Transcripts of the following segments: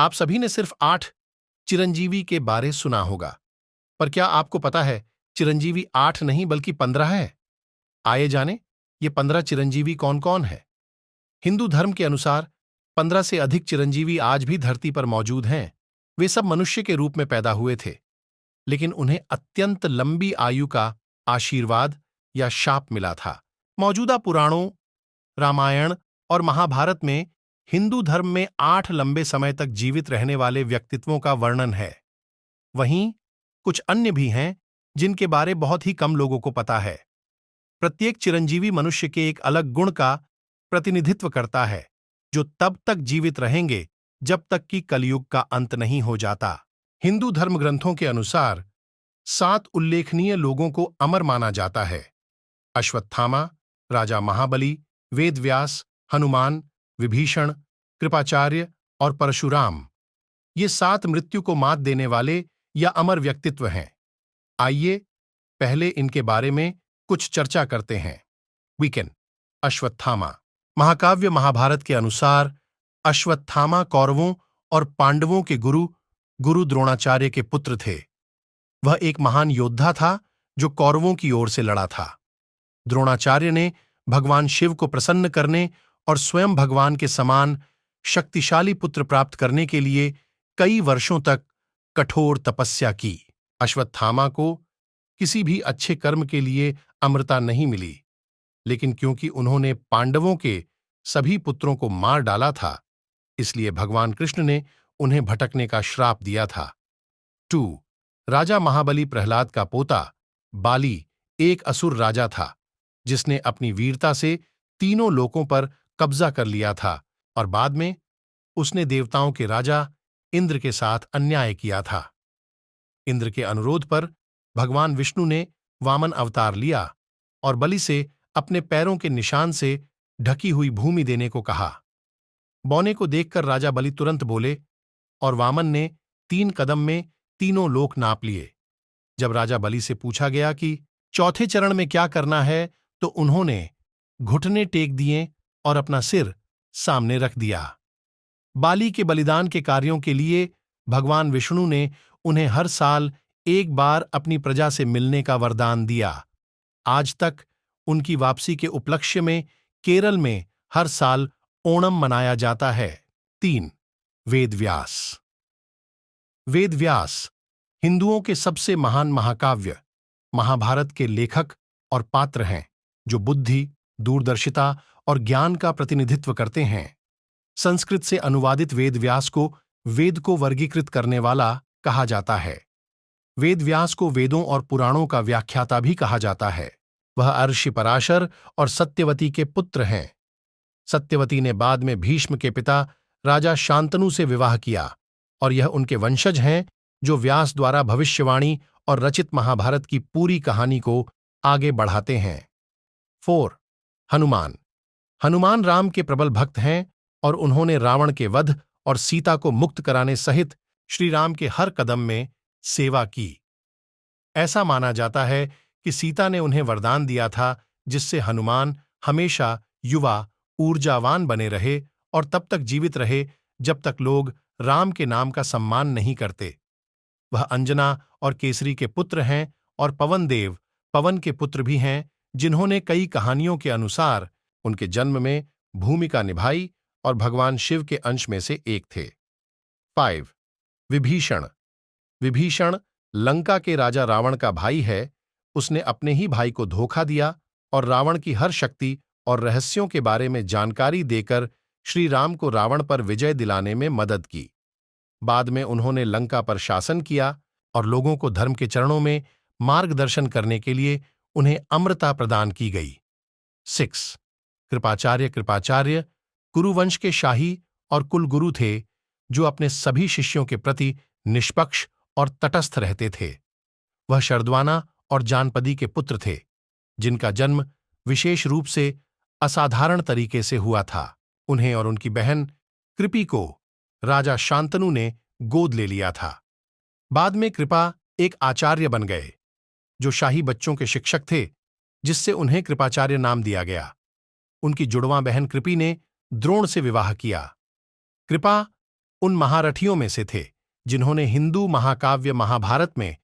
आप सभी ने सिर्फ 8 चिरंजीवी के बारे सुना होगा, पर क्या आपको पता है चिरंजीवी 8 नहीं बल्कि 15 है? आइए जाने ये 15 चिरंजीवी कौन कौन है। हिंदू धर्म के अनुसार 15 से अधिक चिरंजीवी आज भी धरती पर मौजूद हैं। वे सब मनुष्य के रूप में पैदा हुए थे, लेकिन उन्हें अत्यंत लंबी आयु का आशीर्वाद या शाप मिला था। मौजूदा पुराणों, रामायण और महाभारत में हिंदू धर्म में 8 लंबे समय तक जीवित रहने वाले व्यक्तित्वों का वर्णन है। वहीं कुछ अन्य भी हैं जिनके बारे बहुत ही कम लोगों को पता है। प्रत्येक चिरंजीवी मनुष्य के एक अलग गुण का प्रतिनिधित्व करता है, जो तब तक जीवित रहेंगे जब तक कि कलयुग का अंत नहीं हो जाता। हिंदू धर्म ग्रंथों के अनुसार 7 उल्लेखनीय लोगों को अमर माना जाता है। अश्वत्थामा, राजा महाबली, वेदव्यास, हनुमान, विभीषण, कृपाचार्य और परशुराम। ये 7 मृत्यु को मात देने वाले या अमर व्यक्तित्व हैं। आइए पहले इनके बारे में कुछ चर्चा करते हैं। वीकेंड। अश्वत्थामा। महाकाव्य महाभारत के अनुसार अश्वत्थामा कौरवों और पांडवों के गुरु द्रोणाचार्य के पुत्र थे। वह एक महान योद्धा था जो कौरवों की ओर से लड़ा था। द्रोणाचार्य ने भगवान शिव को प्रसन्न करने और स्वयं भगवान के समान शक्तिशाली पुत्र प्राप्त करने के लिए कई वर्षों तक कठोर तपस्या की। अश्वत्थामा को किसी भी अच्छे कर्म के लिए अमरता नहीं मिली, लेकिन क्योंकि उन्होंने पांडवों के सभी पुत्रों को मार डाला था, इसलिए भगवान कृष्ण ने उन्हें भटकने का श्राप दिया था। 2. राजा महाबली प्रहलाद का पोता बाली एक असुर राजा था, जिसने अपनी वीरता से तीनों लोकों पर कब्जा कर लिया था और बाद में उसने देवताओं के राजा इंद्र के साथ अन्याय किया था। इंद्र के अनुरोध पर भगवान विष्णु ने वामन अवतार लिया और बलि से अपने पैरों के निशान से ढकी हुई भूमि देने को कहा। बौने को देखकर राजा बलि तुरंत बोले और वामन ने 3 कदम में तीनों लोक नाप लिए। जब राजा बलि से पूछा गया कि चौथे चरण में क्या करना है, तो उन्होंने घुटने टेक दिए और अपना सिर सामने रख दिया। बाली के बलिदान के कार्यों के लिए भगवान विष्णु ने उन्हें हर साल एक बार अपनी प्रजा से मिलने का वरदान दिया। आज तक उनकी वापसी के उपलक्ष्य में केरल में हर साल ओणम मनाया जाता है। 3. वेदव्यास। वेदव्यास हिंदुओं के सबसे महान महाकाव्य महाभारत के लेखक और पात्र हैं, जो बुद्धि, दूरदर्शिता और ज्ञान का प्रतिनिधित्व करते हैं। संस्कृत से अनुवादित वेदव्यास को वेद को वर्गीकृत करने वाला कहा जाता है। वेदव्यास को वेदों और पुराणों का व्याख्याता भी कहा जाता है। वह अर्षि पराशर और सत्यवती के पुत्र हैं। सत्यवती ने बाद में भीष्म के पिता राजा शांतनु से विवाह किया और यह उनके वंशज हैं जो व्यास द्वारा भविष्यवाणी और रचित महाभारत की पूरी कहानी को आगे बढ़ाते हैं। 4. हनुमान। हनुमान राम के प्रबल भक्त हैं और उन्होंने रावण के वध और सीता को मुक्त कराने सहित श्री राम के हर कदम में सेवा की। ऐसा माना जाता है कि सीता ने उन्हें वरदान दिया था, जिससे हनुमान हमेशा युवा, ऊर्जावान बने रहे और तब तक जीवित रहे जब तक लोग राम के नाम का सम्मान नहीं करते। वह अंजना और केसरी के पुत्र हैं और पवन देव पवन के पुत्र भी हैं, जिन्होंने कई कहानियों के अनुसार उनके जन्म में भूमिका निभाई और भगवान शिव के अंश में से एक थे। 5. विभीषण। विभीषण लंका के राजा रावण का भाई है। उसने अपने ही भाई को धोखा दिया और रावण की हर शक्ति और रहस्यों के बारे में जानकारी देकर श्री राम को रावण पर विजय दिलाने में मदद की। बाद में उन्होंने लंका पर शासन किया और लोगों को धर्म के चरणों में मार्गदर्शन करने के लिए उन्हें अमरता प्रदान की गई। 6. कृपाचार्य। कृपाचार्य कुरुवंश के शाही और कुलगुरु थे, जो अपने सभी शिष्यों के प्रति निष्पक्ष और तटस्थ रहते थे। वह शरद्वाना और जानपदी के पुत्र थे, जिनका जन्म विशेष रूप से असाधारण तरीके से हुआ था। उन्हें और उनकी बहन कृपि को राजा शांतनु ने गोद ले लिया था। बाद में कृपा एक आचार्य बन गए, जो शाही बच्चों के शिक्षक थे, जिससे उन्हें कृपाचार्य नाम दिया गया। उनकी जुड़वां बहन कृपि ने द्रोण से विवाह किया। कृपा उन महारथियों में से थे जिन्होंने हिंदू महाकाव्य महाभारत में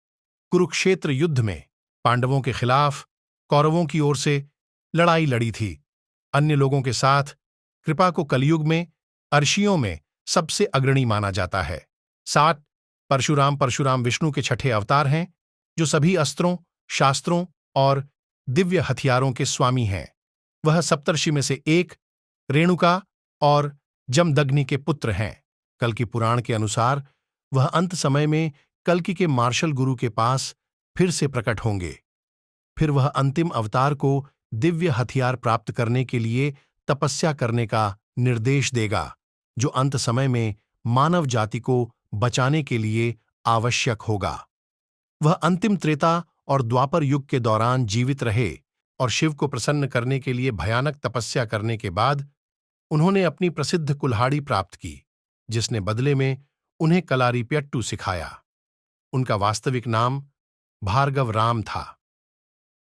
कुरुक्षेत्र युद्ध में पांडवों के खिलाफ कौरवों की ओर से लड़ाई लड़ी थी। अन्य लोगों के साथ कृपा को कलयुग में अर्षियों में सबसे अग्रणी माना जाता है। 7 परशुराम विष्णु के छठे अवतार हैं, जो सभी अस्त्रों, शास्त्रों और दिव्य हथियारों के स्वामी हैं। वह सप्तर्षि में से एक, रेणुका और जमदग्नि के पुत्र हैं। कल्कि पुराण के अनुसार वह अंत समय में कल्कि के मार्शल गुरु के पास फिर से प्रकट होंगे। फिर वह अंतिम अवतार को दिव्य हथियार प्राप्त करने के लिए तपस्या करने का निर्देश देगा, जो अंत समय में मानव जाति को बचाने के लिए आवश्यक होगा। वह अंतिम त्रेता और द्वापर युग के दौरान जीवित रहे और शिव को प्रसन्न करने के लिए भयानक तपस्या करने के बाद उन्होंने अपनी प्रसिद्ध कुल्हाड़ी प्राप्त की, जिसने बदले में उन्हें कलारीपयट्टू सिखाया। उनका वास्तविक नाम भार्गव राम था।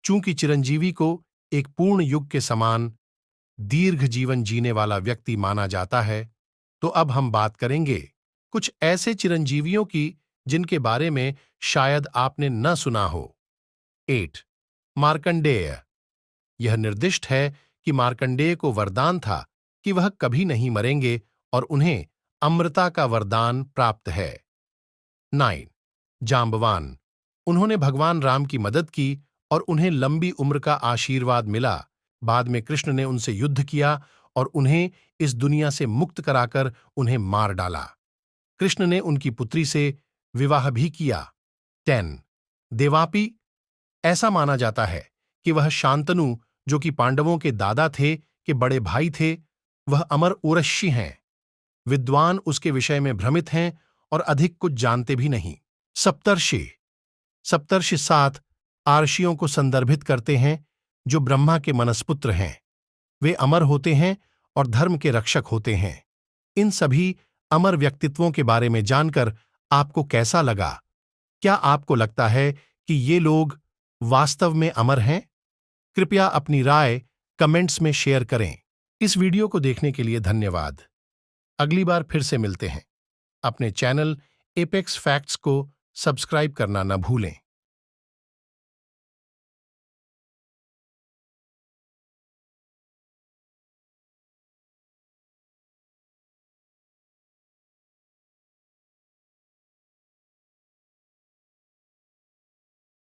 चूंकि चिरंजीवी को एक पूर्ण युग के समान दीर्घ जीवन जीने वाला व्यक्ति माना जाता है, तो अब हम बात करेंगे कुछ ऐसे चिरंजीवियों की जिनके बारे में शायद आपने न सुना हो। 8 मार्कंडेय। यह निर्दिष्ट है कि मार्कंडेय को वरदान था कि वह कभी नहीं मरेंगे और उन्हें अमृता का वरदान प्राप्त है। 9 जांबवान। उन्होंने भगवान राम की मदद की और उन्हें लंबी उम्र का आशीर्वाद मिला। बाद में कृष्ण ने उनसे युद्ध किया और उन्हें इस दुनिया से मुक्त कराकर उन्हें मार डाला। कृष्ण ने उनकी पुत्री से विवाह भी किया। 10 देवापी। ऐसा माना जाता है कि वह शांतनु, जो कि पांडवों के दादा थे, के बड़े भाई थे, वह अमर उर्वशी हैं। विद्वान उसके विषय में भ्रमित हैं और अधिक कुछ जानते भी नहीं। सप्तर्षि। सप्तर्षि 7 आर्षियों को संदर्भित करते हैं, जो ब्रह्मा के मनसपुत्र हैं। वे अमर होते हैं और धर्म के रक्षक होते हैं। इन सभी अमर व्यक्तित्वों के बारे में जानकर आपको कैसा लगा? क्या आपको लगता है कि ये लोग वास्तव में अमर हैं? कृपया अपनी राय कमेंट्स में शेयर करें। इस वीडियो को देखने के लिए धन्यवाद। अगली बार फिर से मिलते हैं। अपने चैनल एपेक्स फैक्ट्स को सब्सक्राइब करना न भूलें।